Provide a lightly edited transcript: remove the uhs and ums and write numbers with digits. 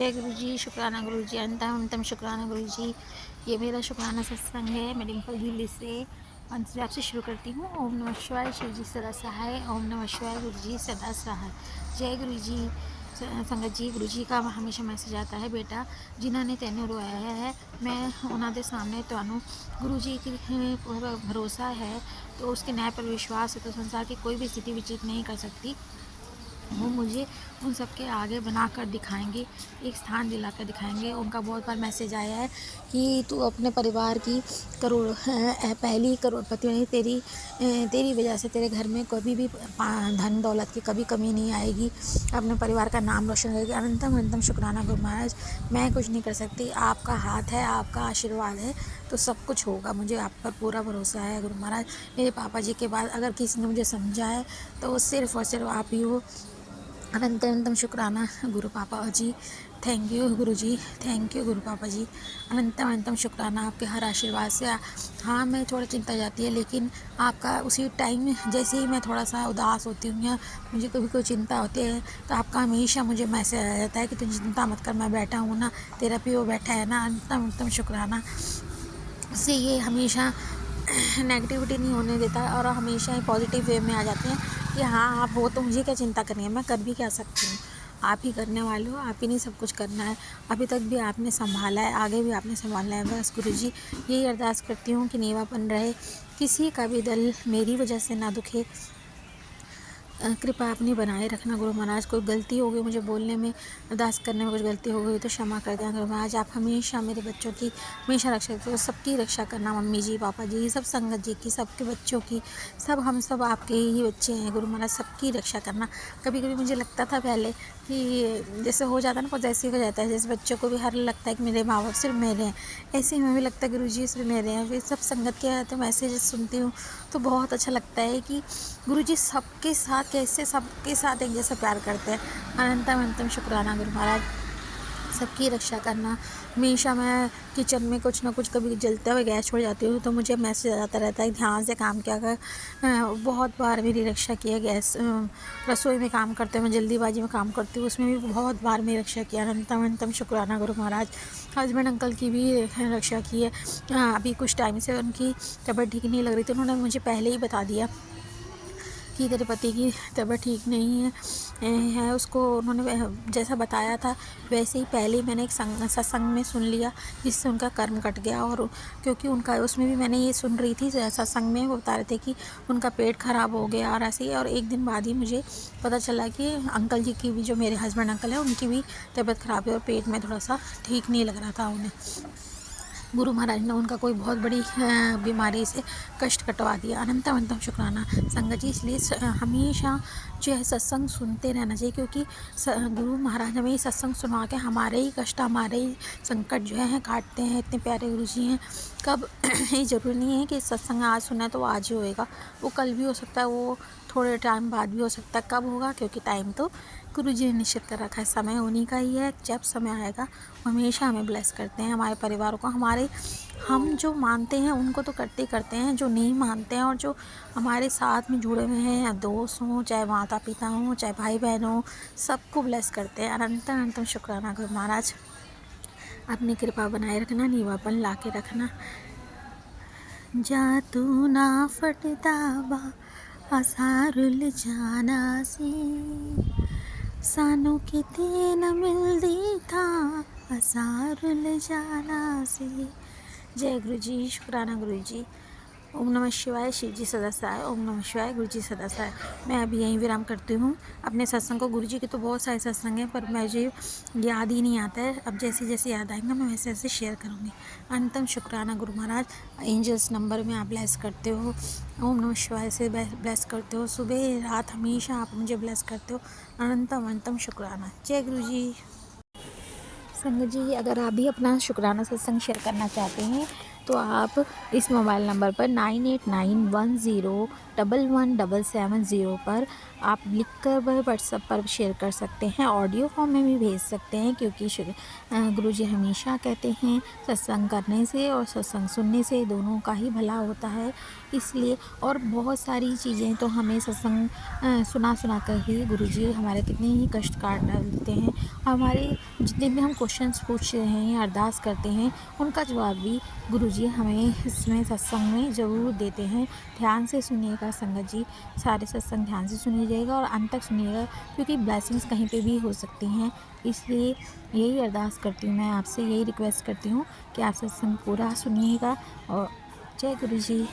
जय गुरु जी, शुक्राना गुरु जी, अंतम शुक्राना गुरु जी। ये मेरा शुक्राना सत्संग है। मैं डिम्पल दिल्ली से मंत्र जाप से शुरू करती हूँ। ओम नमः शिवाय, शिव जी सदा सहाय। ओम नमः शिवाय, गुरु जी सदा सहाय। जय गुरु जी। संगत जी, गुरु जी का हमेशा मैसेज आता है, बेटा जिन्हों ने तेन रोया है, मैं उन्होंने सामने तुहानू गुरु जी की भरोसा है, तो उसके न्याय पर विश्वास है, तो संसार की कोई भी स्थिति विचलित नहीं कर सकती। वो मुझे उन सब के आगे बनाकर दिखाएंगे, एक स्थान दिलाकर दिखाएंगे। उनका बहुत बार मैसेज आया है कि तू अपने परिवार की पहली करोड़पति नहीं, तेरी वजह से तेरे घर में कभी भी धन दौलत की कभी कमी नहीं आएगी। अपने परिवार का नाम रोशन करेगी। अनंतम अनंतम शुक्राना गुरु महाराज। मैं कुछ नहीं कर सकती, आपका हाथ है, आपका आशीर्वाद है, तो सब कुछ होगा। मुझे आप पर पूरा भरोसा है गुरु महाराज। मेरे पापा जी के बाद अगर किसी ने मुझे समझा है तो वो सिर्फ़ और सिर्फ आप ही हो। अनंत अनंतम शुक्राना गुरु पापा जी। Thank you Guru ji, thank you गुरु पापा जी। अनंतम अनंतम शुक्राना आपके हर आशीर्वाद से। हाँ, मैं थोड़ा चिंता जाती है, लेकिन आपका उसी टाइम जैसे ही मैं थोड़ा सा उदास होती हूँ या मुझे कभी कोई चिंता होती है, तो आपका हमेशा मुझे मैसेज आ जाता है कि तुझे चिंता मत कर, मैं बैठा हूँ ना, तेरा भी वो बैठा है ना। अनंतम अनंतम शुक्राना। उससे ये हमेशा नेगेटिविटी नहीं होने देता और हमेशा ही पॉजिटिव वे में आ जाते हैं कि हाँ आप हो, तो मुझे क्या चिंता करनी है, मैं कर भी क्या सकती हूँ। आप ही करने वाले हो, आप ही नहीं सब कुछ करना है। अभी तक भी आपने संभाला है, आगे भी आपने संभालना है। बस गुरु जी यही अरदास करती हूँ कि नीवापन रहे, किसी का भी दिल मेरी वजह से ना दुखे। कृपा अपनी बनाए रखना गुरु महाराज। कोई गलती हो गई मुझे बोलने में, अरदास करने में कुछ गलती हो गई तो क्षमा कर देना गुरु महाराज। आप हमेशा मेरे बच्चों की हमेशा रक्षा करते हो, सबकी रक्षा करना, मम्मी जी, पापा जी, सब संगत जी की, सबके बच्चों की, सब हम सब आपके ही बच्चे हैं गुरु महाराज, सबकी रक्षा करना। कभी कभी मुझे लगता था पहले कि जैसे हो जाता है ना, कुछ ऐसे ही हो जाता है, जैसे बच्चों को भी हर लगता है कि मेरे माँ बाप सिर्फ मेरे हैं, ऐसे ही हमें भी लगता है गुरु जी सिर्फ मेरे हैं। फिर सब संगत के तो मैसेज सुनती हूँ तो बहुत अच्छा लगता है कि गुरु जी सबके साथ कैसे सबके साथ एक जैसा प्यार करते हैं। अनंतम अनंतम शुक्राना गुरु महाराज। सबकी रक्षा करना। हमेशा मैं किचन में कुछ ना कुछ कभी जलते हुए गैस छोड़ जाती हूँ तो मुझे मैसेज आता रहता है ध्यान से काम किया कर। बहुत बार मेरी रक्षा की है। गैस रसोई में काम करते हुए मैं जल्दीबाजी में काम करती हूँ, उसमें भी बहुत बार मेरी रक्षा किया। अनंतम अनंतम शुक्राना गुरु महाराज। हस्बैंड अंकल की भी रक्षा की है। अभी कुछ टाइम से उनकी तबीयत ठीक नहीं लग रही थी, उन्होंने मुझे पहले ही बता दिया कि तेरे पति की तबीयत ठीक नहीं है। उसको उन्होंने जैसा बताया था वैसे ही पहले ही मैंने एक सत्संग में सुन लिया, जिससे उनका कर्म कट गया। और क्योंकि उनका उसमें भी मैंने ये सुन रही थी सत्संग में, वो बता रहे थे कि उनका पेट ख़राब हो गया और ऐसे ही। और एक दिन बाद ही मुझे पता चला कि अंकल जी की भी, जो मेरे हस्बैंड अंकल हैं, उनकी भी तबीयत ख़राब है और पेट में थोड़ा सा ठीक नहीं लग रहा था उन्हें। गुरु महाराज ने उनका कोई बहुत बड़ी बीमारी से कष्ट कटवा दिया। अनंतम अनंतम शुक्राना संगत जी। इसलिए हमेशा जो है सत्संग सुनते रहना चाहिए, क्योंकि गुरु महाराज हमें सत्संग सुनवा के हमारे ही कष्ट, हमारे ही संकट जो है काटते हैं। इतने प्यारे गुरु जी हैं। कब ये ज़रूरी नहीं है कि सत्संग आज सुना है तो वो आज ही होएगा, वो कल भी हो सकता है, वो थोड़े टाइम बाद भी हो सकता है। कब होगा, क्योंकि टाइम तो गुरु जी ने निश्चित कर रखा है, समय उन्हीं का ही है। जब समय आएगा वो हमेशा हमें ब्लेस करते हैं, हमारे परिवार को। हम जो मानते हैं उनको तो करते ही करते हैं, जो नहीं मानते हैं और जो हमारे साथ में जुड़े हुए हैं, या दोस्त हों, चाहे माता पिता हों, चाहे भाई बहन हों, सबको ब्लेस करते हैं। अनंतम अनंतम शुक्राना गुरु महाराज। अपनी कृपा बनाए रखना, नीवापन ला के रखना। जा तू ना फटदा बा असारुल जाना सी, सानू किते न मिलदी था असारुल जाना सी। जय गुरु जी, शुक्राना गुरु जी। ओम नमः शिवाय, शिव जी सदा सहाय। ओम नमः शिवाय, गुरु जी सदा सहाय। मैं अभी यहीं विराम करती हूँ अपने सत्संग को। गुरु जी के तो बहुत सारे सत्संग हैं, पर मुझे याद ही नहीं आता है। अब जैसे जैसे याद आएंगे मैं वैसे वैसे शेयर करूँगी। अंतम शुक्राना गुरु महाराज। एंजल्स नंबर में आप ब्लेस करते हो, ओम नमः शिवाय से ब्लेस करते हो, सुबह रात हमेशा आप मुझे ब्लेस करते हो। अनंतम अनंतम शुक्राना। जय गुरु जी। संगत जी, अगर आप भी अपना शुक्राना सत्संग शेयर करना चाहते हैं तो आप इस मोबाइल नंबर पर 989108 117770 पर आप लिखकर वह व्हाट्सएप पर शेयर कर सकते हैं। ऑडियो फॉर्म में भी भेज सकते हैं, क्योंकि गुरुजी हमेशा कहते हैं सत्संग करने से और सत्संग सुनने से दोनों का ही भला होता है। इसलिए और बहुत सारी चीज़ें तो हमें सत्संग सुना सुना कर ही गुरुजी हमारे कितने ही कष्ट काट डालते हैं। हमारे जितने भी हम क्वेश्चंस पूछ रहे हैं या अरदास करते हैं, उनका जवाब भी गुरुजी हमें इसमें सत्संग में ज़रूर देते हैं। ध्यान से सुनिएगा संगत जी, सारे सत्संग ध्यान से सुनिएगा और अंत तक सुनिएगा, क्योंकि ब्लेसिंग्स कहीं पे भी हो सकती हैं। इसलिए यही अरदास करती हूँ, मैं आपसे यही रिक्वेस्ट करती हूँ कि आप सत्संग पूरा सुनिएगा। और जय गुरु जी।